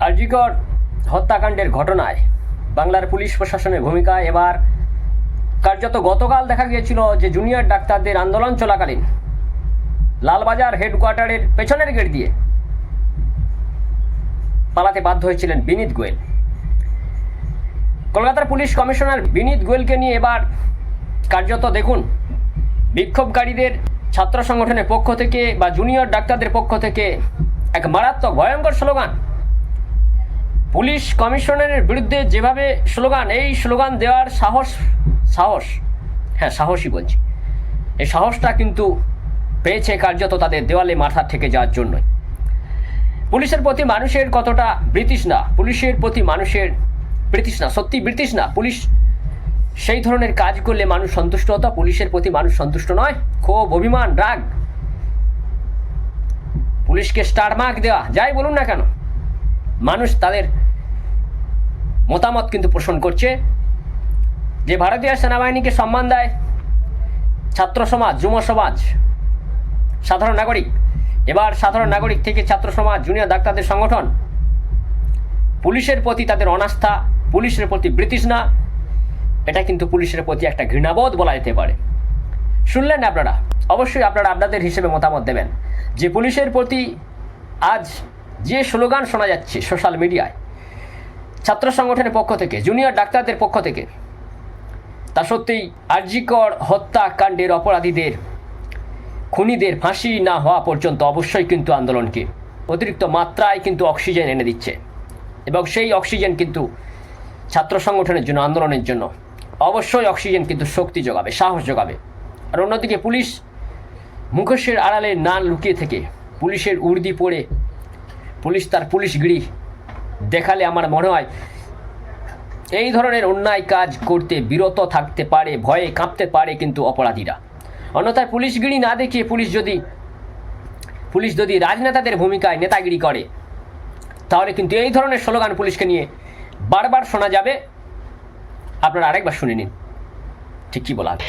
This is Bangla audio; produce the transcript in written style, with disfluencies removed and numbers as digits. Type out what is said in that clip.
আরজিকর হত্যাকাণ্ডের ঘটনায় বাংলার পুলিশ প্রশাসনের ভূমিকা এবার কার্যত গতকাল দেখা গিয়েছিল যে জুনিয়র ডাক্তারদের আন্দোলন চলাকালীন লালবাজার হেডকোয়ার্টারের পেছনের গেট দিয়ে পালাতে বাধ্য হয়েছিলেন বিনীত গোয়েল। কলকাতার পুলিশ কমিশনার বিনীত গোয়েলকে নিয়ে এবার কার্যত দেখুন বিক্ষোভকারীদের ছাত্র সংগঠনের পক্ষ থেকে বা জুনিয়র ডাক্তারদের পক্ষ থেকে এক মারাত্মক ভয়ঙ্কর স্লোগান। পুলিশ কমিশনারের বিরুদ্ধে যেভাবে স্লোগান, এই স্লোগান দেওয়ার সাহসই বলছি, এই সাহসটা কিন্তু পেয়েছে কার্যত তাদের দেওয়ালে মাথা ঠেকে যাওয়ার জন্যই। পুলিশের প্রতি মানুষের কতটা ব্রিটিশ না, পুলিশের প্রতি মানুষের ব্রিটিশ না, সত্যি ব্রিটিশ না। পুলিশ সেই ধরনের কাজ করলে মানুষ সন্তুষ্ট হতো, পুলিশের প্রতি মানুষ সন্তুষ্ট নয়, ক্ষোভ, অভিমান, রাগ, পুলিশকে স্টার মার্ক দেওয়া, যাই বলুন না কেন, মানুষ তাদের মতামত কিন্তু পোষণ করছে যে ভারতীয় সেনাবাহিনীকে সম্মান দেয় ছাত্র সমাজ, যুব সমাজ, সাধারণ নাগরিক। এবার সাধারণ নাগরিক থেকে ছাত্র সমাজ, জুনিয়র ডাক্তারদের সংগঠন পুলিশের প্রতি তাদের অনাস্থা, পুলিশের প্রতি ব্রিটিশ না, এটা কিন্তু পুলিশের প্রতি একটা ঘৃণাবোধ বলা যেতে পারে। শুনলেন আপনারা, অবশ্যই আপনারা আপনাদের হিসেবে মতামত দেবেন যে পুলিশের প্রতি আজ যে স্লোগান শোনা যাচ্ছে সোশ্যাল মিডিয়ায় ছাত্র সংগঠনের পক্ষ থেকে, জুনিয়র ডাক্তারদের পক্ষ থেকে, তা সত্যিই আরজিকর হত্যাকাণ্ডের অপরাধীদের, খুনিদের ফাঁসি না হওয়া পর্যন্ত অবশ্যই কিন্তু আন্দোলনকে অতিরিক্ত মাত্রায় কিন্তু অক্সিজেন এনে দিচ্ছে এবং সেই অক্সিজেন কিন্তু ছাত্র সংগঠনের জন্য, আন্দোলনের জন্য অবশ্যই অক্সিজেন কিন্তু শক্তি যোগাবে, সাহস যোগাবে। আর অন্যদিকে পুলিশ মুখোশের আড়ালে না লুকিয়ে থেকে পুলিশের উর্দি পরে পুলিশ তার পুলিশগিরি দেখালে আমার মনে হয় এই ধরনের অন্যায় কাজ করতে বিরত থাকতে পারে, ভয়ে কাঁপতে পারে কিন্তু অপরাধীরা। অন্যথায় পুলিশগিরি না দেখিয়ে পুলিশ যদি রাজনেতাদের ভূমিকায় নেতাগিরি করে তাহলে কিন্তু এই ধরনের স্লোগান পুলিশকে নিয়ে বারবার শোনা যাবে। আপনারা আরেকবার শুনে নিন ঠিক কী বলা হচ্ছে।